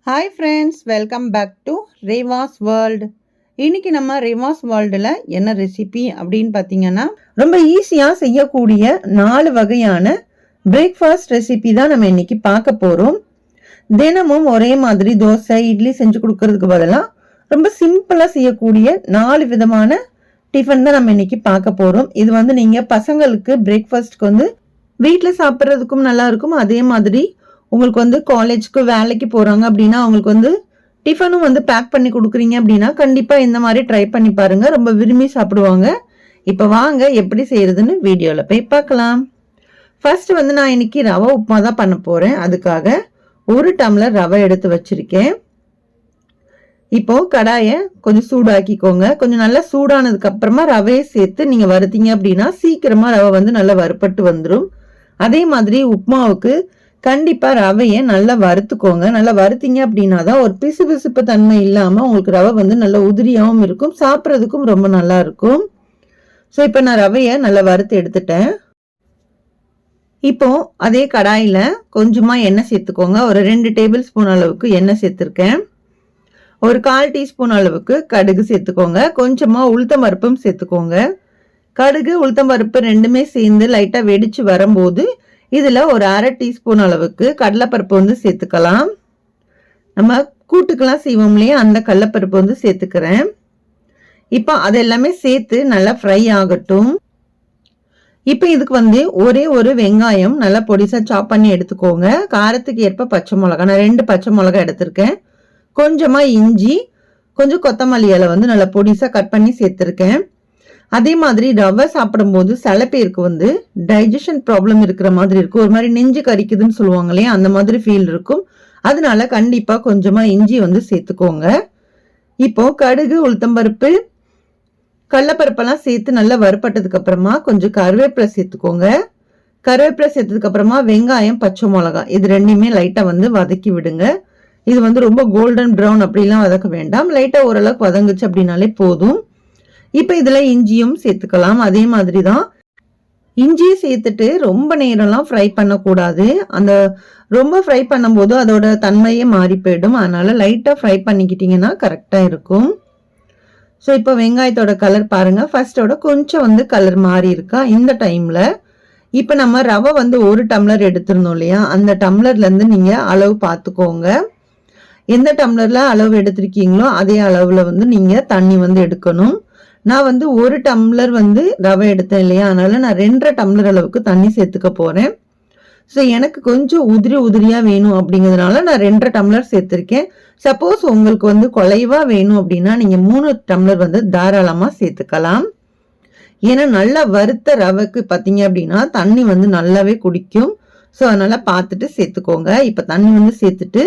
Hi friends, welcome back to Reva's world. இன்னைக்கு நம்ம ரேவாஸ் வேர்ல்டில் என்ன ரெசிபி அப்படின்னு பார்த்தீங்கன்னா, ரொம்ப ஈஸியாக செய்யக்கூடிய 4 வகையான பிரேக்ஃபாஸ்ட் ரெசிபி தான் நம்ம இன்னைக்கு பார்க்க போகிறோம். தினமும் ஒரே மாதிரி தோசை இட்லி செஞ்சு கொடுக்கறதுக்கு பதிலாக ரொம்ப சிம்பிளாக செய்யக்கூடிய 4 விதமான டிஃபன் தான் நம்ம இன்னைக்கு பார்க்க போகிறோம். இது வந்து நீங்கள் பசங்களுக்கு பிரேக்ஃபாஸ்ட்க்கு வந்து வீட்டில் சாப்பிட்றதுக்கும் நல்லா இருக்கும். அதே மாதிரி உங்களுக்கு வந்து காலேஜ்க்கு வேலைக்கு போகிறாங்க அப்படின்னா அவங்களுக்கு வந்து டிஃபனும் வந்து பேக் பண்ணி கொடுக்குறீங்க அப்படின்னா கண்டிப்பாக இந்த மாதிரி ட்ரை பண்ணி பாருங்கள், ரொம்ப விரும்பி சாப்பிடுவாங்க. இப்போ வாங்க எப்படி செய்கிறதுன்னு வீடியோவில் போய் பார்க்கலாம். ஃபர்ஸ்ட் வந்து நான் இன்னைக்கு ரவை உப்புமா தான் பண்ண போகிறேன். அதுக்காக 1 டம்ளர் ரவை எடுத்து வச்சுருக்கேன். இப்போ கடாயை கொஞ்சம் சூடாக்கிக்கோங்க. கொஞ்சம் நல்லா சூடானதுக்கு அப்புறமா ரவையை சேர்த்து நீங்கள் வறுத்தீங்க அப்படின்னா சீக்கிரமாக ரவை வந்து நல்லா வறுப்பட்டு வந்துடும். அதே மாதிரி உப்புமாவுக்கு கண்டிப்பாக ரவையை நல்லா வறுத்துக்கோங்க. நல்லா வறுத்தீங்க அப்படின்னா தான் ஒரு பிசுபிசுப்பு தன்மை இல்லாமல் உங்களுக்கு ரவை வந்து நல்லா உதிரியாகவும் இருக்கும், சாப்பிட்றதுக்கும் ரொம்ப நல்லா இருக்கும். ஸோ இப்போ நான் ரவையை நல்லா வறுத்து எடுத்துட்டேன். இப்போ அதே கடாயில் கொஞ்சமாக எண்ணெய் சேர்த்துக்கோங்க. ஒரு 2 டேபிள் ஸ்பூன் அளவுக்கு எண்ணெய் சேர்த்துருக்கேன். ஒரு 1/4 டீஸ்பூன் அளவுக்கு கடுகு சேர்த்துக்கோங்க. கொஞ்சமாக உளுத்தம்பருப்பும் சேர்த்துக்கோங்க. கடுகு உளுத்தம்பருப்பு ரெண்டுமே சேர்ந்து லைட்டாக வெடிச்சு வரும்போது இதில் ஒரு 1/2 டீஸ்பூன் அளவுக்கு கடலைப்பருப்பு வந்து சேர்த்துக்கலாம். நம்ம கூட்டுக்கெல்லாம் செய்வோம் இல்லையா, அந்த கடலைப்பருப்பு வந்து சேர்த்துக்கிறேன். இப்போ அதெல்லாமே சேர்த்து நல்லா ஃப்ரை ஆகட்டும். இப்போ இதுக்கு வந்து ஒரே ஒரு வெங்காயம் நல்லா பொடிசாக சாப் பண்ணி எடுத்துக்கோங்க. காரத்துக்கு ஏற்ப பச்சை மிளகா, நான் 2 பச்சை மிளகா எடுத்திருக்கேன். கொஞ்சமாக இஞ்சி, கொஞ்சம் கொத்தமல்லி இலை வந்து நல்லா பொடிசாக கட் பண்ணி சேர்த்துருக்கேன். அதே மாதிரி ரவை சாப்பிடும்போது சில பேருக்கு வந்து டைஜஷன் ப்ராப்ளம் இருக்கிற மாதிரி இருக்கும், ஒரு மாதிரி நெஞ்சு கரிக்குதுன்னு சொல்லுவாங்க இல்லையா, அந்த மாதிரி ஃபீல் இருக்கும். அதனால கண்டிப்பாக கொஞ்சமாக இஞ்சி வந்து சேர்த்துக்கோங்க. இப்போ கடுகு உளுத்தம்பருப்பு கடலைப்பருப்பெல்லாம் சேர்த்து நல்லா வறுப்பட்டதுக்கு அப்புறமா கொஞ்சம் கருவேப்பிலை சேர்த்துக்கோங்க. கருவேப்பிலை சேர்த்ததுக்கு அப்புறமா வெங்காயம் பச்சை மிளகா இது ரெண்டையுமே லைட்டாக வந்து வதக்கி விடுங்க. இது வந்து ரொம்ப கோல்டன் ப்ரௌன் அப்படிலாம் வதக்க வேண்டாம், லைட்டாக ஓரளவுக்கு வதங்குச்சு அப்படின்னாலே போதும். இப்போ இதில் இஞ்சியும் சேர்த்துக்கலாம். அதே மாதிரி தான் இஞ்சியை சேர்த்துட்டு ரொம்ப நேரம்லாம் ஃப்ரை பண்ணக்கூடாது. அந்த ரொம்ப ஃப்ரை பண்ணும்போது அதோட தன்மையே மாறி போயிடும். அதனால லைட்டாக ஃப்ரை பண்ணிக்கிட்டிங்கன்னா கரெக்டாக இருக்கும். ஸோ இப்போ வெங்காயத்தோட கலர் பாருங்கள், ஃபர்ஸ்டோட கொஞ்சம் வந்து கலர் மாறி இருக்கா. இந்த டைமில் இப்போ நம்ம ரவை வந்து 1 டம்ளர் எடுத்துருந்தோம் இல்லையா, அந்த டம்ளர்லேருந்து நீங்கள் அளவு பார்த்துக்கோங்க. எந்த டம்ளரில் அளவு எடுத்திருக்கீங்களோ அதே அளவில் வந்து நீங்கள் தண்ணி வந்து எடுக்கணும். நான் வந்து 1 டம்ளர் வந்து ரவை எடுத்தேன் இல்லையா, அதனால நான் 2.5 டம்ளர் அளவுக்கு தண்ணி சேர்த்துக்க போகிறேன். ஸோ எனக்கு கொஞ்சம் உதிரியாக வேணும் அப்படிங்கிறதுனால நான் 2.5 டம்ளர் சேர்த்துருக்கேன். சப்போஸ் உங்களுக்கு வந்து குறைவாக வேணும் அப்படின்னா நீங்கள் 3 டம்ளர் வந்து தாராளமாக சேர்த்துக்கலாம். ஏன்னா நல்லா வறுத்த ரவைக்கு பார்த்தீங்க அப்படின்னா தண்ணி வந்து நல்லாவே குடிக்கும். ஸோ அதனால் பார்த்துட்டு சேர்த்துக்கோங்க. இப்போ தண்ணி வந்து சேர்த்துட்டு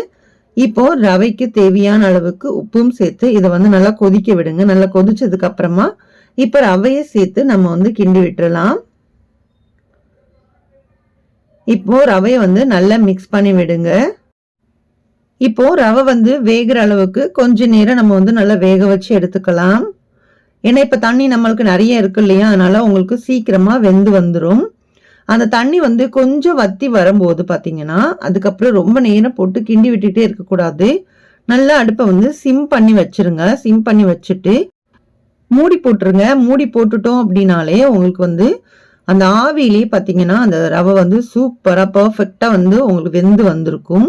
இப்போ ரவைக்கு தேவையான அளவுக்கு உப்பும் சேர்த்து இதை வந்து நல்லா கொதிக்க விடுங்க. நல்லா கொதிச்சதுக்கு அப்புறமா இப்போ ரவையை சேர்த்து நம்ம வந்து கிண்டி விட்டுறலாம். இப்போ ரவையை வந்து நல்லா மிக்ஸ் பண்ணி விடுங்க. இப்போ ரவை வந்து வேகிற அளவுக்கு கொஞ்ச நேரம் நம்ம வந்து நல்லா வேக வச்சு எடுத்துக்கலாம். ஏன்னா இப்போ தண்ணி நம்மளுக்கு நிறைய இருக்கு இல்லையா, அதனால உங்களுக்கு சீக்கிரமா வெந்து வந்துடும். அந்த தண்ணி வந்து கொஞ்சம் வத்தி வரும்போது பார்த்தீங்கன்னா அதுக்கப்புறம் ரொம்ப நேரம் போட்டு கிண்டி விட்டுட்டே இருக்கக்கூடாது. நல்லா அடுப்பை வந்து சிம் பண்ணி வச்சிருங்க. சிம் பண்ணி வச்சுட்டு மூடி போட்டுருங்க. மூடி போட்டுட்டோம் அப்படின்னாலே உங்களுக்கு வந்து அந்த ஆவியிலே பார்த்தீங்கன்னா அந்த ரவை வந்து சூப்பராக பர்ஃபெக்டாக வந்து உங்களுக்கு வெந்து வந்திருக்கும்.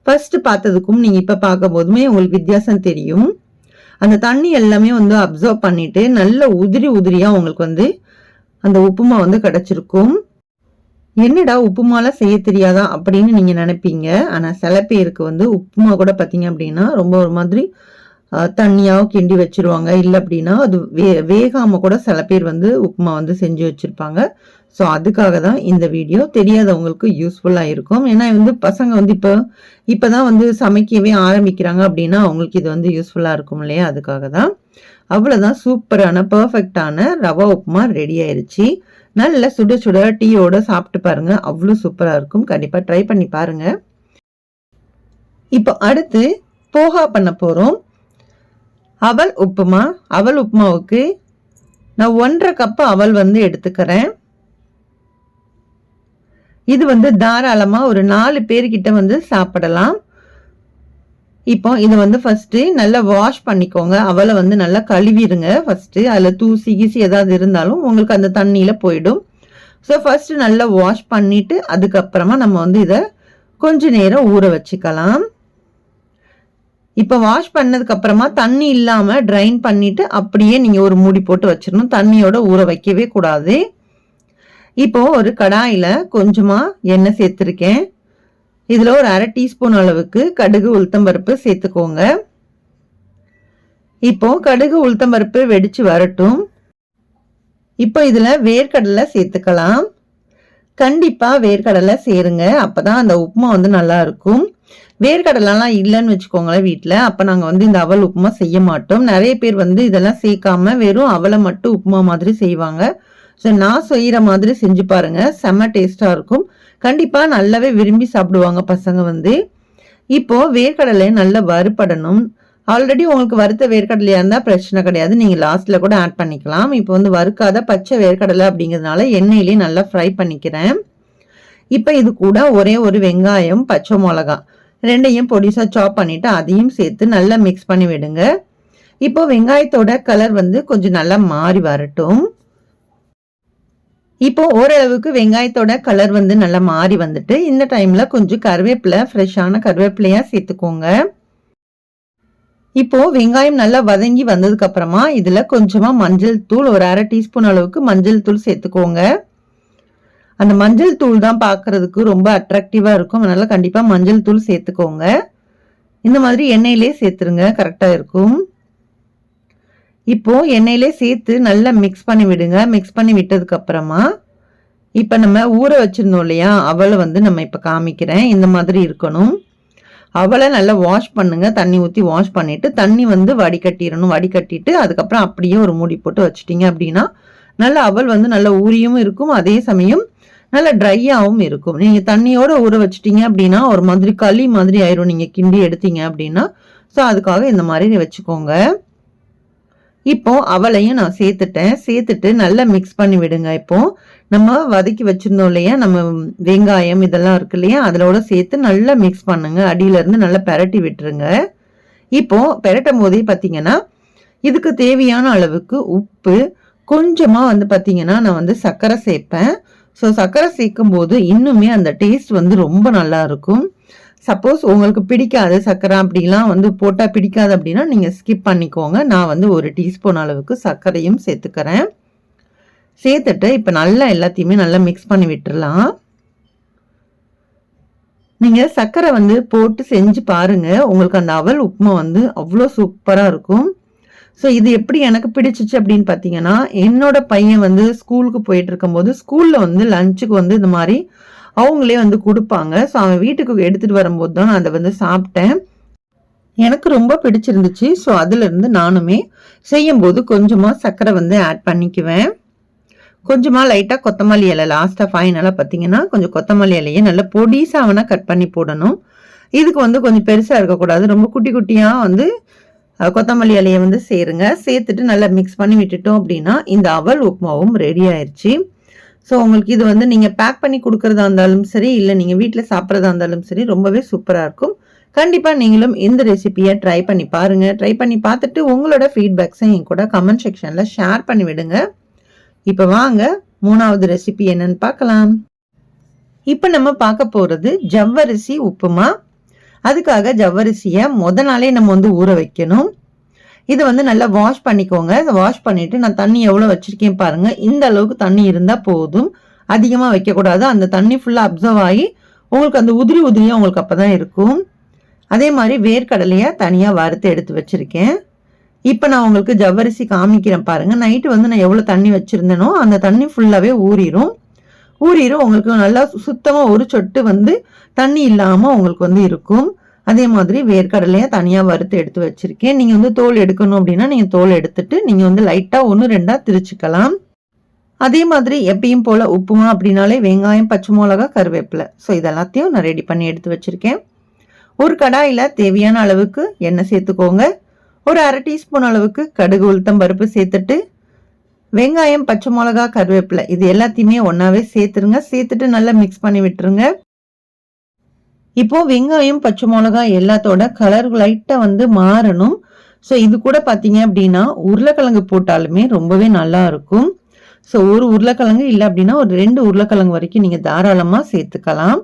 ஃபர்ஸ்ட் பார்த்ததுக்கும் நீங்கள் இப்போ பார்க்கும் போதுமே உங்களுக்கு வித்தியாசம் தெரியும். அந்த தண்ணி எல்லாமே வந்து அப்சர்வ் பண்ணிட்டு நல்ல உதிரியாக உங்களுக்கு வந்து அந்த உப்புமா வந்து கிடைச்சிருக்கும். என்னடா உப்புமாலாம் செய்ய தெரியாதா அப்படின்னு நீங்க நினைப்பீங்க. ஆனா சில பேருக்கு வந்து உப்புமா கூட பார்த்தீங்க அப்படின்னா ரொம்ப ஒரு மாதிரி தண்ணியாவும் கிண்டி வச்சிருவாங்க. இல்லை அப்படின்னா அது வேகாம கூட சில பேர் வந்து உப்புமா வந்து செஞ்சு வச்சிருப்பாங்க. ஸோ அதுக்காக தான் இந்த வீடியோ தெரியாதவங்களுக்கு யூஸ்ஃபுல்லாக இருக்கும். ஏன்னா வந்து பசங்க வந்து இப்போதான் வந்து சமைக்கவே ஆரம்பிக்கிறாங்க அப்படின்னா அவங்களுக்கு இது வந்து யூஸ்ஃபுல்லாக இருக்கும் இல்லையா, அதுக்காக தான். அவ்வளோதான், சூப்பரான பர்ஃபெக்டான ரவா உப்புமா ரெடி ஆயிடுச்சு. நல்ல சுட சுட டீயோட சாப்பிட்டு பாருங்க, அவ்வளோ சூப்பராக இருக்கும். கண்டிப்பாக ட்ரை பண்ணி பாருங்க. இப்போ அடுத்து போஹா பண்ண போகிறோம். அவல் உப்புமாவுக்கு நான் 1.5 கப் அவல் வந்து எடுத்துக்கிறேன். இது வந்து தாராளமாக ஒரு 4 பேர்கிட்ட வந்து சாப்பிடலாம். இப்போ இதை வந்து ஃபர்ஸ்ட் நல்லா வாஷ் பண்ணிக்கோங்க. அவலை வந்து நல்லா கழுவிடுங்க ஃபர்ஸ்ட். அதுல தூசி கீசி ஏதாவது இருந்தாலும் உங்களுக்கு அந்த தண்ணியில போயிடும். ஸோ ஃபர்ஸ்ட் நல்லா வாஷ் பண்ணிட்டு அதுக்கப்புறமா நம்ம வந்து இதை கொஞ்ச நேரம் ஊற வச்சுக்கலாம். இப்போ வாஷ் பண்ணதுக்கு அப்புறமா தண்ணி இல்லாம ட்ரைன் பண்ணிட்டு அப்படியே நீங்க ஒரு மூடி போட்டு வச்சிடணும். தண்ணியோட ஊற வைக்கவே கூடாது. இப்போ ஒரு கடாயில கொஞ்சமா எண்ணெய் சேர்த்திருக்கேன். இதுல ஒரு 1/2 டீஸ்பூன் அளவுக்கு கடுகு உளுத்தம்பருப்பு சேர்த்துக்கோங்க. இப்போ கடுகு உளுத்தம்பருப்பு வெடிச்சு வரட்டும். இப்போ இதுல வேர்க்கடலை சேர்த்துக்கலாம். கண்டிப்பா வேர்க்கடலை சேருங்க. அப்பதான் அந்த உப்புமா வந்து நல்லா இருக்கும். வேர்க்கடலாம் இல்லைன்னு வச்சுக்கோங்களேன் வீட்டில், அப்போ நாங்கள் வந்து இந்த அவல் உப்புமா செய்ய மாட்டோம். நிறைய பேர் வந்து இதெல்லாம் சேர்க்காம வெறும் அவலை மட்டும் உப்புமா மாதிரி செய்வாங்க. ஸோ நான் செய்கிற மாதிரி செஞ்சு பாருங்க, செம்ம டேஸ்டாக இருக்கும். கண்டிப்பாக நல்லாவே விரும்பி சாப்பிடுவாங்க பசங்க வந்து. இப்போ வேர்க்கடலை நல்லா வறுபடணும். ஆல்ரெடி உங்களுக்கு வறுத்த வேர்க்கடலையாக இருந்தால் பிரச்சனை கிடையாது, நீங்கள் லாஸ்ட்டில் கூட ஆட் பண்ணிக்கலாம். இப்போ வந்து வறுக்காத பச்சை வேர்க்கடலை அப்படிங்கிறதுனால எண்ணெயிலே நல்லா ஃப்ரை பண்ணிக்கிறேன். இப்போ இது கூட ஒரே ஒரு வெங்காயம், பச்சை மிளகா ரெண்டையும் பொடிசா சாப் பண்ணிட்டு அதையும் சேர்த்து நல்லா மிக்ஸ் பண்ணி விடுங்க. இப்போ வெங்காயத்தோட கலர் வந்து கொஞ்சம் நல்லா மாறி வரட்டும். இப்போ ஓரளவுக்கு வெங்காயத்தோட கலர் வந்து நல்லா மாறி வந்துட்டு இந்த டைம்ல கொஞ்சம் கருவேப்பிலை, ஃப்ரெஷ்ஷான கருவேப்பிலையா சேர்த்துக்கோங்க. இப்போ வெங்காயம் நல்லா வதங்கி வந்ததுக்கு அப்புறமா இதுல கொஞ்சமா மஞ்சள் தூள், ஒரு 1/2 டீஸ்பூன் அளவுக்கு மஞ்சள் தூள் சேர்த்துக்கோங்க. அந்த மஞ்சள் தூள் தான் பார்க்கறதுக்கு ரொம்ப அட்ராக்டிவா இருக்கும். அதனால கண்டிப்பா மஞ்சள் தூள் சேர்த்துக்கோங்க. இந்த மாதிரி எண்ணெயிலே சேர்த்துருங்க, கரெக்டா இருக்கும். இப்போ எண்ணெயிலே சேர்த்து நல்லா மிக்ஸ் பண்ணி விடுங்க. மிக்ஸ் பண்ணி விட்டதுக்கு அப்புறமா இப்ப நம்ம ஊற வச்சிருந்தோம் இல்லையா, அவலை வந்து நம்ம இப்ப காமிக்கிறேன். இந்த மாதிரி இருக்கணும். அவலை நல்லா வாஷ் பண்ணுங்க. தண்ணி ஊற்றி வாஷ் பண்ணிட்டு தண்ணி வந்து வடிகட்டிடணும். வடிகட்டிட்டு அதுக்கப்புறம் அப்படியே ஒரு மூடி போட்டு வச்சுட்டீங்க அப்படின்னா நல்லா அவல் வந்து நல்லா ஊறியும் இருக்கும், அதே சமயம் நல்லா ட்ரையாகவும் இருக்கும். நீங்க தண்ணியோட ஊற வச்சுட்டீங்க அப்படின்னா ஒரு மாதிரி களி மாதிரி ஆயிரும் நீங்க கிண்டி எடுத்தீங்க அப்படின்னா. ஸோ அதுக்காக இந்த மாதிரி வச்சுக்கோங்க. இப்போ அவளையும் நான் சேர்த்துட்டு நல்லா மிக்ஸ் பண்ணி விடுங்க. இப்போ நம்ம வதக்கி வச்சிருந்தோம் இல்லையா, நம்ம வெங்காயம் இதெல்லாம் இருக்கு இல்லையா, அதோட சேர்த்து நல்லா மிக்ஸ் பண்ணுங்க. அடியில இருந்து நல்லா பெரட்டி விட்டுருங்க. இப்போ பெரட்டும் போதே பார்த்தீங்கன்னா இதுக்கு தேவையான அளவுக்கு உப்பு, கொஞ்சமா வந்து பார்த்தீங்கன்னா நான் வந்து சர்க்கரை சேர்ப்பேன். ஸோ சர்க்கரை சேர்க்கும் போது இன்னுமே அந்த டேஸ்ட் வந்து ரொம்ப நல்லா இருக்கும். சப்போஸ் உங்களுக்கு பிடிக்காது சர்க்கரை அப்படிலாம் வந்து போட்டால் பிடிக்காது அப்படின்னா நீங்கள் ஸ்கிப் பண்ணிக்கோங்க. நான் வந்து 1 டீஸ்பூன் அளவுக்கு சர்க்கரையும் சேர்த்துக்கிறேன். சேர்த்துட்டு இப்போ நல்லா எல்லாத்தையுமே நல்லா மிக்ஸ் பண்ணி விட்டுடலாம். நீங்கள் சர்க்கரை வந்து போட்டு செஞ்சு பாருங்க, உங்களுக்கு அந்த அவல் உப்புமா வந்து அவ்வளோ சூப்பராக இருக்கும். ஸோ இது எப்படி எனக்கு பிடிச்சிச்சு அப்படின்னு பார்த்தீங்கன்னா, என்னோட பையன் வந்து ஸ்கூலுக்கு போயிட்டு இருக்கும்போது ஸ்கூலில் வந்து லஞ்சுக்கு வந்து இந்த மாதிரி அவங்களே வந்து கொடுப்பாங்க. ஸோ அவன் வீட்டுக்கு எடுத்துகிட்டு வரும்போது தான் நான் அதை வந்து சாப்பிட்டேன். எனக்கு ரொம்ப பிடிச்சிருந்துச்சு. ஸோ அதுலேருந்து நானுமே செய்யும்போது கொஞ்சமாக சர்க்கரை வந்து ஆட் பண்ணிக்குவேன். கொஞ்சமாக லைட்டாக கொத்தமல்லி இலை லாஸ்ட்டாக ஃபைனலாக பார்த்தீங்கன்னா கொஞ்சம் கொத்தமல்லி இலையை நல்லா பொடிசாக வேணால் கட் பண்ணி போடணும். இதுக்கு வந்து கொஞ்சம் பெருசாக இருக்கக்கூடாது, ரொம்ப குட்டி குட்டியாக வந்து கொத்தமல்லி இலையை வந்து சேருங்க. சேர்த்துட்டு நல்லா மிக்ஸ் பண்ணி விட்டுட்டோம் அப்படின்னா இந்த அவல் உப்புமாவும் ரெடி ஆயிடுச்சு. ஸோ உங்களுக்கு இது வந்து நீங்கள் பேக் பண்ணி கொடுக்குறதா இருந்தாலும் சரி, இல்லை நீங்கள் வீட்டில் சாப்பிட்றதா இருந்தாலும் சரி, ரொம்பவே சூப்பராக இருக்கும். கண்டிப்பாக நீங்களும் இந்த ரெசிபியை ட்ரை பண்ணி பாருங்கள். ட்ரை பண்ணி பார்த்துட்டு உங்களோட ஃபீட்பேக்ஸை என் கூட கமெண்ட் செக்ஷனில் ஷேர் பண்ணி விடுங்க. இப்போ வாங்க 3வது ரெசிபி என்னன்னு பார்க்கலாம். இப்போ நம்ம பார்க்க போகிறது ஜவ்வரிசி உப்புமா. அதுக்காக ஜவ்வரிசியை நாளே நம்ம வந்து ஊற வைக்கணும். இதை வந்து நல்லா வாஷ் பண்ணிக்கோங்க. வாஷ் பண்ணிட்டு நான் தண்ணி எவ்வளோ வச்சிருக்கேன் பாருங்க, இந்த அளவுக்கு தண்ணி இருந்தால் போதும், அதிகமாக வைக்கக்கூடாது. அந்த தண்ணி ஃபுல்லாக அப்சர்வ் ஆகி உங்களுக்கு அந்த உதிரி உதிரியாக உங்களுக்கு அப்போ தான் இருக்கும். அதே மாதிரி வேர்க்கடலையை தனியாக வறுத்து எடுத்து வச்சிருக்கேன். இப்போ நான் உங்களுக்கு ஜவ்வரிசி காமிக்கிறேன் பாருங்க. நைட்டு வந்து நான் எவ்வளோ தண்ணி வச்சிருந்தேனோ அந்த தண்ணி ஃபுல்லாகவே ஊறிடும். உங்களுக்கு நல்லா சுத்தமாக ஒரு சொட்டு வந்து தண்ணி இல்லாமல் உங்களுக்கு வந்து இருக்கும். அதே மாதிரி வேர்க்கடலையை தனியாக வறுத்து எடுத்து வச்சிருக்கேன். நீங்கள் வந்து தோல் எடுக்கணும் அப்படின்னா நீங்கள் தோல் எடுத்துட்டு நீங்கள் வந்து லைட்டாக 1-2 திரிச்சுக்கலாம். அதே மாதிரி எப்பயும் போல் உப்புமா அப்படின்னாலே வெங்காயம், பச்சை மிளகா, கருவேப்பிலை, ஸோ இதெல்லாத்தையும் நான் ரெடி பண்ணி எடுத்து வச்சிருக்கேன். ஒரு கடாயில் தேவையான அளவுக்கு எண்ணெய் சேர்த்துக்கோங்க. ஒரு 1/2 டீஸ்பூன் அளவுக்கு கடுகு உளுத்தம் பருப்பு சேர்த்துட்டு வெங்காயம், பச்சை மிளகா, கருவேப்பிலை இது எல்லாத்தையுமே ஒன்றாவே சேர்த்துருங்க. சேர்த்துட்டு நல்லா மிக்ஸ் பண்ணி விட்டுருங்க. இப்போ வெங்காயம் பச்சை மிளகாய் எல்லாத்தோட கலர் லைட்டா வந்து மாறணும். ஸோ இது கூட பார்த்தீங்க அப்படின்னா உருளைக்கிழங்கு போட்டாலுமே ரொம்பவே நல்லா இருக்கும். ஸோ ஒரு உருளைக்கிழங்கு இல்லை அப்படின்னா ஒரு 2 உருளைக்கிழங்கு வரைக்கும் நீங்கள் தாராளமாக சேர்த்துக்கலாம்.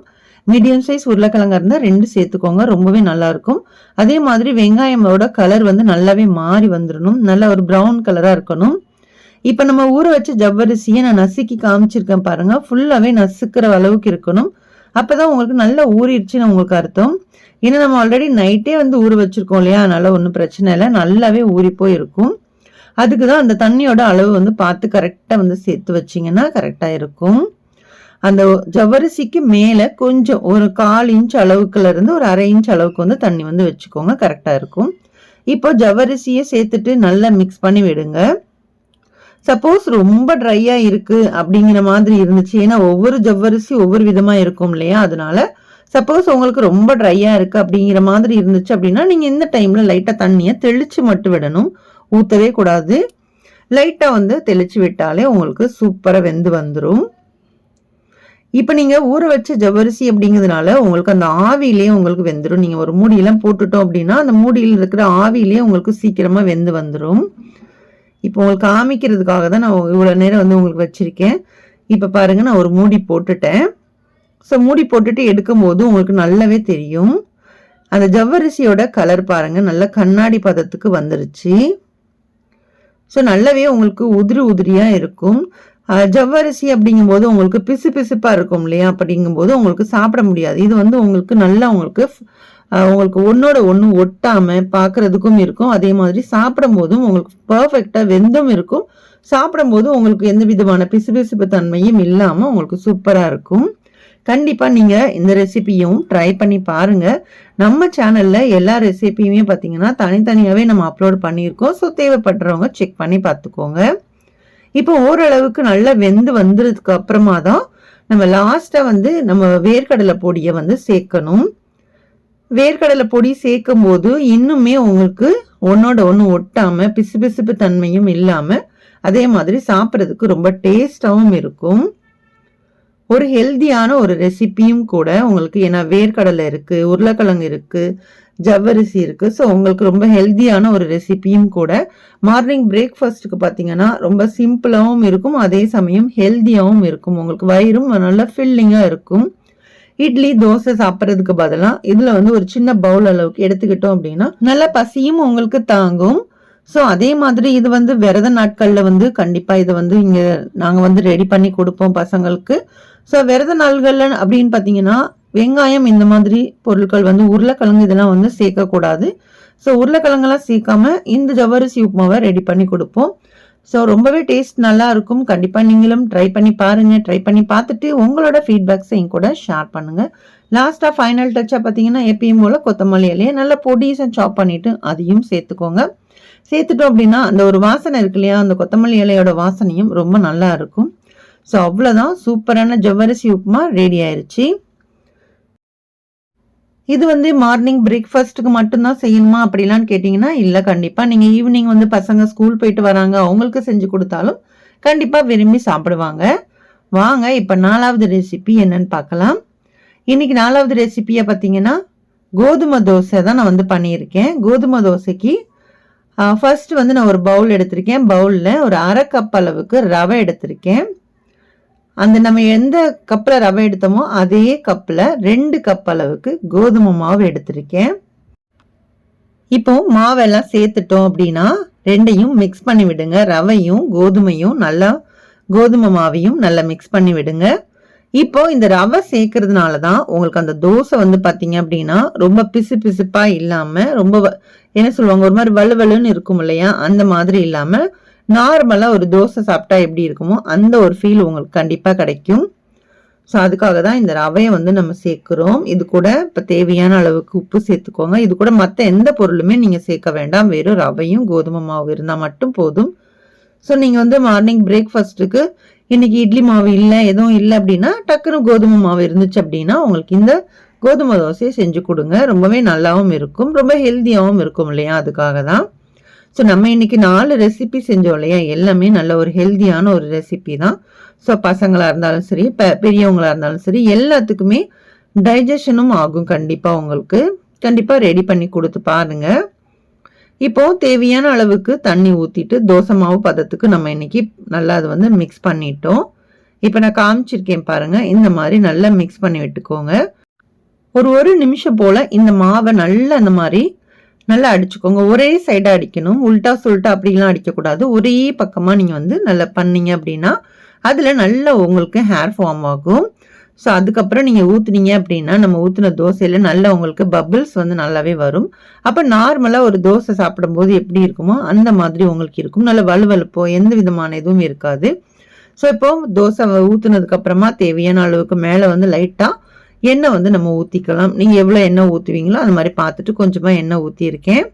மீடியம் சைஸ் உருளைக்கிழங்கா இருந்தால் 2 சேர்த்துக்கோங்க, ரொம்பவே நல்லா இருக்கும். அதே மாதிரி வெங்காயமோட கலர் வந்து நல்லாவே மாறி வந்துடணும், நல்ல ஒரு ப்ரௌன் கலராக இருக்கணும். இப்போ நம்ம ஊற வச்ச ஜவ்வரிசியை நான் நசுக்கி காமிச்சிருக்கேன் பாருங்க, ஃபுல்லாகவே நசுக்கிற அளவுக்கு இருக்கணும். அப்போதான் உங்களுக்கு நல்லா ஊறிடுச்சுன்னு உங்களுக்கு அர்த்தம். ஏன்னா நம்ம ஆல்ரெடி நைட்டே வந்து ஊற வச்சிருக்கோம் இல்லையா, அதனால ஒன்றும் பிரச்சனை இல்லை, நல்லாவே ஊறி போய் இருக்கும். அதுக்கு தான் அந்த தண்ணியோட அளவு வந்து பார்த்து கரெக்டாக வந்து சேர்த்து வச்சிங்கன்னா கரெக்டாக இருக்கும். அந்த ஜவ்வரிசிக்கு மேலே கொஞ்சம் ஒரு 1/4 இன்ச் அளவுக்குல இருந்து ஒரு 1/2 இன்ச் அளவுக்கு வந்து தண்ணி வந்து வச்சுக்கோங்க, கரெக்டாக இருக்கும். இப்போ ஜவ்வரிசியை சேர்த்துட்டு நல்லா மிக்ஸ் பண்ணி விடுங்க. சப்போஸ் ரொம்ப ட்ரையா இருக்கு அப்படிங்கிற மாதிரி இருந்துச்சு, ஏன்னா ஒவ்வொரு ஜவ்வரிசி ஒவ்வொரு விதமா இருக்கும் இல்லையா, அதனால சப்போஸ் உங்களுக்கு ரொம்ப ட்ரையா இருக்கு அப்படிங்கிற மாதிரி இருந்துச்சு அப்படின்னா நீங்க இந்த டைம்ல லைட்டா தண்ணியை தெளிச்சு மட்டும் விடணும், ஊத்தவே கூடாது. லைட்டா வந்து தெளிச்சு விட்டாலே உங்களுக்கு சூப்பரா வெந்து வந்துடும். இப்ப நீங்க ஊற வச்ச ஜவ்வரிசி அப்படிங்கிறதுனால உங்களுக்கு அந்த ஆவியிலேயே உங்களுக்கு வெந்துடும். நீங்க ஒரு மூடியெல்லாம் போட்டுட்டோம் அப்படின்னா அந்த மூடியில் இருக்கிற ஆவியிலேயே உங்களுக்கு சீக்கிரமா வெந்து வந்துடும். இப்போ உங்களுக்கு காமிக்கிறதுக்காக தான் நான் இவ்வளவு நேரம் வந்து உங்களுக்கு வச்சிருக்கேன். இப்ப பாருங்க, நான் ஒரு மூடி போட்டுட்டேன். ஸோ மூடி போட்டுட்டு எடுக்கும் போது உங்களுக்கு நல்லாவே தெரியும், அந்த ஜவ்வரிசியோட கலர் பாருங்க நல்ல கண்ணாடி பதத்துக்கு வந்துருச்சு. ஸோ நல்லாவே உங்களுக்கு உதிரி உதிரியா இருக்கும். ஜவ்வரிசி அப்படிங்கும்போது உங்களுக்கு பிசு பிசுப்பா இருக்கும் இல்லையா, அப்படிங்கும்போது உங்களுக்கு சாப்பிட முடியாது. இது வந்து உங்களுக்கு நல்லா உங்களுக்கு ஒன்னோட ஒன்று ஒட்டாம பார்க்கறதுக்கும் இருக்கும். அதே மாதிரி சாப்பிடும் போதும் உங்களுக்கு பர்ஃபெக்டா வெந்தும் இருக்கும். சாப்பிடும் போது உங்களுக்கு எந்த விதமான பிசுபிசுப்பு தன்மையும் இல்லாம உங்களுக்கு சூப்பரா இருக்கும். கண்டிப்பா நீங்க இந்த ரெசிபியும் ட்ரை பண்ணி பாருங்க. நம்ம சேனல்ல எல்லா ரெசிபியுமே பார்த்தீங்கன்னா தனித்தனியாவே நம்ம அப்லோட் பண்ணியிருக்கோம். ஸோ தேவைப்படுறவங்க செக் பண்ணி பார்த்துக்கோங்க. இப்போ ஓரளவுக்கு நல்லா வெந்து வந்ததுக்கு அப்புறமா தான் நம்ம லாஸ்டா வந்து நம்ம வேர்க்கடலை பொடியை வந்து சேர்க்கணும். வேர்க்கடலை பொடி சேர்க்கும் போது இன்னுமே உங்களுக்கு ஒன்னோட ஒன்று ஒட்டாம பிசுபிசுப்பு தன்மையும் இல்லாம அதே மாதிரி சாப்பிட்றதுக்கு ரொம்ப டேஸ்டாவும் இருக்கும். ஒரு ஹெல்தியான ஒரு ரெசிபியும் கூட உங்களுக்கு, ஏன்னா வேர்க்கடலை இருக்கு, உருளைக்கிழங்கு இருக்கு, ஜவ்வரிசி இருக்கு. ஸோ உங்களுக்கு ரொம்ப ஹெல்தியான ஒரு ரெசிபியும் கூட. மார்னிங் பிரேக்ஃபாஸ்ட்டுக்கு பார்த்தீங்கன்னா ரொம்ப சிம்பிளாகவும் இருக்கும், அதே சமயம் ஹெல்தியாகவும் இருக்கும். உங்களுக்கு வயிறும் நல்லா ஃபில்லிங்காக இருக்கும். இட்லி தோசை சாப்பிட்றதுக்கு பதிலாக இதுல வந்து ஒரு சின்ன பவுல் அளவுக்கு எடுத்துக்கிட்டோம் அப்படின்னா நல்ல பசியும் உங்களுக்கு தாங்கும். ஸோ அதே மாதிரி இது வந்து விரத நாட்கள்ல வந்து கண்டிப்பா இதை வந்து இங்க நாங்க வந்து ரெடி பண்ணி கொடுப்போம் பசங்களுக்கு. ஸோ விரத நாள்கள்ல அப்படின்னு பார்த்தீங்கன்னா வெங்காயம் இந்த மாதிரி பொருட்கள் வந்து உருளைக்கிழங்கு இதெல்லாம் வந்து சேர்க்கக்கூடாது. ஸோ உருளைக்கிழங்கெல்லாம் சேர்க்காம இந்த ஜவ்வரிசி உப்புமாவை ரெடி பண்ணி கொடுப்போம். ஸோ ரொம்பவே டேஸ்ட் நல்லா இருக்கும். கண்டிப்பா நீங்களும் ட்ரை பண்ணி பாருங்க. ட்ரை பண்ணி பார்த்துட்டு உங்களோட ஃபீட்பேக்ஸை என் கூட ஷேர் பண்ணுங்க. லாஸ்டா ஃபைனல் டச்சா பார்த்தீங்கன்னா எப்பயும் போல கொத்தமல்லி இலையை நல்லா பொடிசா சாப் பண்ணிட்டு அதையும் சேர்த்துக்கோங்க. சேர்த்துட்டோம் அப்படின்னா அந்த ஒரு வாசனை இருக்கு இல்லையா, அந்த கொத்தமல்லி இலையோட வாசனையும் ரொம்ப நல்லா இருக்கும். ஸோ அவ்வளோதான், சூப்பரான ஜவ்வரிசி உப்புமா ரெடி ஆயிருச்சு. இது வந்து மார்னிங் பிரேக்ஃபாஸ்ட்டுக்கு மட்டும்தான் செய்யணுமா அப்படிலான்னு கேட்டிங்கன்னா இல்லை, கண்டிப்பாக நீங்கள் ஈவினிங் வந்து பசங்க ஸ்கூல் போயிட்டு வராங்க அவங்களுக்கு செஞ்சு கொடுத்தாலும் கண்டிப்பாக விரும்பி சாப்பிடுவாங்க. வாங்க இப்போ 4வது ரெசிபி என்னன்னு பார்க்கலாம். இன்னைக்கு 4வது ரெசிபியை பார்த்தீங்கன்னா கோதுமை தோசை தான் நான் வந்து பண்ணியிருக்கேன். கோதுமை தோசைக்கு ஃபர்ஸ்ட் வந்து நான் ஒரு பவுல் எடுத்திருக்கேன். பவுலில் ஒரு 1/2 கப் அளவுக்கு ரவை எடுத்திருக்கேன். அந்த நம்ம எந்த கப்பில் ரவை எடுத்தோமோ அதே கப்பில் 2 கப் அளவுக்கு கோதுமை மாவு எடுத்திருக்கேன். இப்போ மாவெல்லாம் சேர்த்துட்டோம் அப்படின்னா ரெண்டையும் மிக்ஸ் பண்ணி விடுங்க. ரவையும் கோதுமையும் நல்லா, கோதுமை மாவையும் நல்லா மிக்ஸ் பண்ணி விடுங்க. இப்போ இந்த ரவை சேர்க்கறதுனால தான் உங்களுக்கு அந்த தோசை வந்து பார்த்தீங்க அப்படின்னா ரொம்ப பிசு பிசுப்பா இல்லாமல் ரொம்ப என்ன சொல்லுவாங்க ஒரு மாதிரி வலுவலுன்னு இருக்கும் இல்லையா, அந்த மாதிரி இல்லாமல் நார்மலா ஒரு தோசை சாப்பிட்டா எப்படி இருக்குமோ அந்த ஒரு ஃபீல் உங்களுக்கு கண்டிப்பா கிடைக்கும். ஸோ அதுக்காக தான் இந்த ரவையை வந்து நம்ம சேர்க்கிறோம். இது கூட இப்போ தேவையான அளவுக்கு உப்பு சேர்த்துக்கோங்க. இது கூட மற்ற எந்த பொருளுமே நீங்க சேர்க்க வேண்டாம், வெறும் ரவையும் கோதுமை மாவு இருந்தால் மட்டும் போதும். ஸோ நீங்க வந்து மார்னிங் பிரேக்ஃபாஸ்ட்டுக்கு இன்னைக்கு இட்லி மாவு இல்லை எதுவும் இல்லை அப்படின்னா டக்குனு கோதுமை மாவு இருந்துச்சு அப்படின்னா உங்களுக்கு இந்த கோதுமை தோசையை செஞ்சு கொடுங்க. ரொம்பவே நல்லாவும் இருக்கும், ரொம்ப ஹெல்த்தியாகவும் இருக்கும் இல்லையா, அதுக்காக தான். ஸோ நம்ம இன்னைக்கு 4 ரெசிபி செஞ்சோம் இல்லையா, எல்லாமே நல்ல ஒரு ஹெல்த்தியான ஒரு ரெசிபி தான். ஸோ பசங்களாக இருந்தாலும் சரி, பெரியவங்களா இருந்தாலும் சரி, எல்லாத்துக்குமே டைஜஷனும் ஆகும். கண்டிப்பாக உங்களுக்கு கண்டிப்பாக ரெடி பண்ணி கொடுத்து பாருங்க. இப்போ தேவையான அளவுக்கு தண்ணி ஊற்றிட்டு தோசை மாவு பதத்துக்கு நம்ம இன்னைக்கு நல்லா அது வந்து மிக்ஸ் பண்ணிட்டோம். இப்போ நான் காமிச்சிருக்கேன் பாருங்க. இந்த மாதிரி நல்லா மிக்ஸ் பண்ணி விட்டுக்கோங்க. ஒரு நிமிஷம் போல் இந்த மாவை நல்லா அந்த மாதிரி நல்லா அடிச்சுக்கோங்க. ஒரே சைடாக அடிக்கணும். உல்ட்டா சுல்ட்டா அப்படிலாம் அடிக்கக்கூடாது. ஒரே பக்கமாக நீங்கள் வந்து நல்லா பண்ணீங்க அப்படின்னா அதில் நல்லா உங்களுக்கு ஹேர் ஃபார்ம் ஆகும். ஸோ அதுக்கப்புறம் நீங்கள் ஊற்றுனீங்க அப்படின்னா நம்ம ஊற்றின தோசையில் நல்லா உங்களுக்கு பபிள்ஸ் வந்து நல்லாவே வரும். அப்போ நார்மலாக ஒரு தோசை சாப்பிடும்போது எப்படி இருக்குமோ அந்த மாதிரி உங்களுக்கு இருக்கும். நல்ல வலுவலுப்போ எந்த விதமான எதுவும் இருக்காது. ஸோ இப்போ தோசை ஊற்றுனதுக்கப்புறமா தேவையான அளவுக்கு மேலே வந்து லைட்டாக எண்ணெய் வந்து நம்ம ஊற்றிக்கலாம். நீங்கள் எவ்வளோ எண்ணெய் ஊற்றுவீங்களோ அந்த மாதிரி பார்த்துட்டு கொஞ்சமாக எண்ணெய் ஊற்றியிருக்கேன்.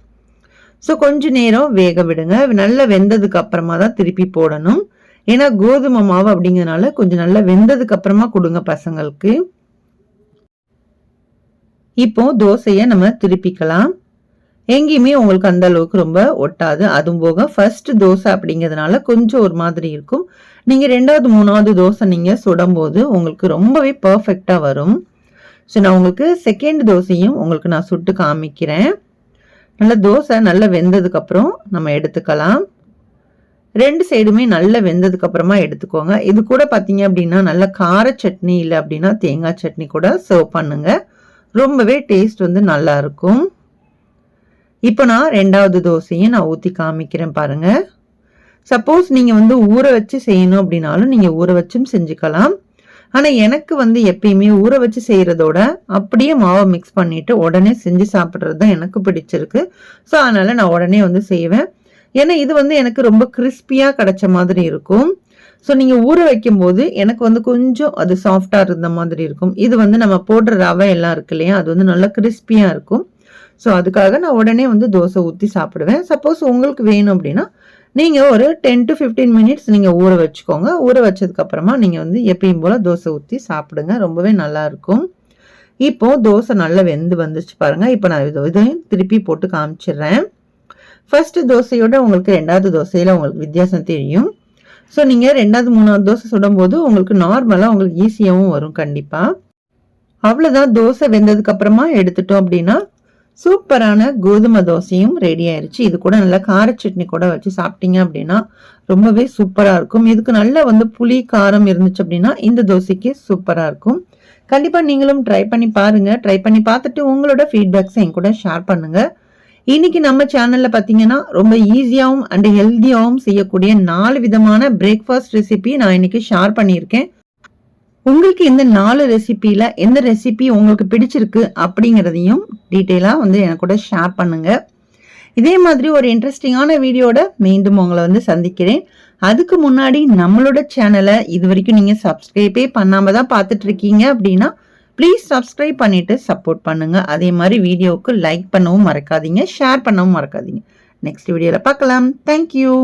ஸோ கொஞ்சம் நேரம் வேக விடுங்க. நல்லா வெந்ததுக்கு அப்புறமா தான் திருப்பி போடணும். ஏன்னா கோதுமை மாவு அப்படிங்கிறதுனால கொஞ்சம் நல்லா வெந்ததுக்கு அப்புறமா கொடுங்க பசங்களுக்கு. இப்போ தோசையை நம்ம திருப்பிக்கலாம். எங்கேயுமே உங்களுக்கு அந்த அளவுக்கு ரொம்ப ஒட்டாது. அதுவும் போக ஃபர்ஸ்ட் தோசை அப்படிங்கிறதுனால கொஞ்சம் ஒரு மாதிரி இருக்கும். நீங்கள் 2வது 3வது தோசை நீங்கள் சுடும்போது உங்களுக்கு ரொம்பவே பர்ஃபெக்டாக வரும். ஸோ நான் உங்களுக்கு செகண்ட் தோசையும் உங்களுக்கு நான் சுட்டு காமிக்கிறேன். நல்லா தோசை நல்லா வெந்ததுக்கப்புறம் நம்ம எடுத்துக்கலாம். 2 சைடுமே நல்லா வெந்ததுக்கு அப்புறமா எடுத்துக்கோங்க. இது கூட பார்த்தீங்க அப்படின்னா நல்ல கார சட்னி இல்லை அப்படின்னா தேங்காய் சட்னி கூட சர்வ் பண்ணுங்க. ரொம்பவே டேஸ்ட் வந்து நல்லா இருக்கும். இப்போ நான் 2வது தோசையும் நான் ஊற்றி காமிக்கிறேன் பாருங்க. சப்போஸ் நீங்கள் வந்து ஊற வச்சு செய்யணும் அப்படின்னாலும் நீங்கள் ஊற வச்சும் செஞ்சுக்கலாம். ஆனால் எனக்கு வந்து எப்பயுமே ஊற வச்சு செய்கிறதோட அப்படியே மாவை மிக்ஸ் பண்ணிட்டு உடனே செஞ்சு சாப்பிட்றது தான் எனக்கு பிடிச்சிருக்கு. ஸோ அதனால நான் உடனே வந்து செய்வேன். ஏன்னா இது வந்து எனக்கு ரொம்ப கிறிஸ்பியாக கிடைச்ச மாதிரி இருக்கும். ஸோ நீங்கள் ஊற வைக்கும்போது எனக்கு வந்து கொஞ்சம் அது சாஃப்டாக இருந்த மாதிரி இருக்கும். இது வந்து நம்ம போடுற ரவை எல்லாம் இருக்கு இல்லையா, அது வந்து நல்லா கிறிஸ்பியாக இருக்கும். ஸோ அதுக்காக நான் உடனே வந்து தோசை ஊற்றி சாப்பிடுவேன். சப்போஸ் உங்களுக்கு வேணும் அப்படின்னா நீங்கள் ஒரு 10 to 15 மினிட்ஸ் நீங்கள் ஊற வச்சுக்கோங்க. ஊற வச்சதுக்கப்புறமா நீங்கள் வந்து எப்பயும் போல் தோசை ஊற்றி சாப்பிடுங்க. ரொம்பவே நல்லாயிருக்கும். இப்போது தோசை நல்லா வெந்து வந்துச்சு பாருங்கள். இப்போ நான் இதையும் திருப்பி போட்டு காமிச்சிடுறேன். ஃபர்ஸ்ட் தோசையோட உங்களுக்கு 2வது தோசையில் உங்களுக்கு வித்தியாசம் தெரியும். ஸோ நீங்கள் 2வது 3வது தோசை சுடும்போது உங்களுக்கு நார்மலாக உங்களுக்கு ஈஸியாகவும் வரும். கண்டிப்பாக அவ்வளோதான். தோசை வெந்ததுக்கு அப்புறமா எடுத்துட்டோம் அப்படின்னா சூப்பரான கோதுமை தோசையும் ரெடி ஆயிடுச்சு. இது கூட நல்லா கார சட்னி கூட வச்சு சாப்பிட்டீங்க அப்படின்னா ரொம்பவே சூப்பராக இருக்கும். இதுக்கு நல்லா வந்து புளி காரம் இருந்துச்சு அப்படின்னா இந்த தோசைக்கு சூப்பராக இருக்கும். கண்டிப்பாக நீங்களும் ட்ரை பண்ணி பாருங்க. ட்ரை பண்ணி பார்த்துட்டு உங்களோட ஃபீட்பேக்ஸை என் கூட ஷேர் பண்ணுங்க. இன்னைக்கு நம்ம சேனல்ல பார்த்தீங்கன்னா ரொம்ப ஈஸியாகவும் அண்ட் ஹெல்த்தியாகவும் செய்யக்கூடிய 4 விதமான பிரேக்ஃபாஸ்ட் ரெசிபி நான் இன்னைக்கு ஷேர் பண்ணியிருக்கேன். உங்களுக்கு இந்த 4 ரெசிபியில் எந்த ரெசிபி உங்களுக்கு பிடிச்சிருக்கு அப்படிங்கிறதையும் டீட்டெயிலாக வந்து எனக்கு கூட ஷேர் பண்ணுங்க. இதே மாதிரி ஒரு இன்ட்ரெஸ்டிங்கான வீடியோட மீண்டும் உங்களை வந்து சந்திக்கிறேன். அதுக்கு முன்னாடி நம்மளோட சேனலை இது வரைக்கும் நீங்கள் சப்ஸ்கிரைபே பண்ணாமல் தான் பார்த்துட்டு இருக்கீங்க அப்படின்னா ப்ளீஸ் சப்ஸ்கிரைப் பண்ணிட்டு சப்போர்ட் பண்ணுங்க. அதே மாதிரி வீடியோவுக்கு லைக் பண்ணவும் மறக்காதீங்க, ஷேர் பண்ணவும் மறக்காதீங்க. நெக்ஸ்ட் வீடியோவில் பார்க்கலாம். தேங்க்யூ.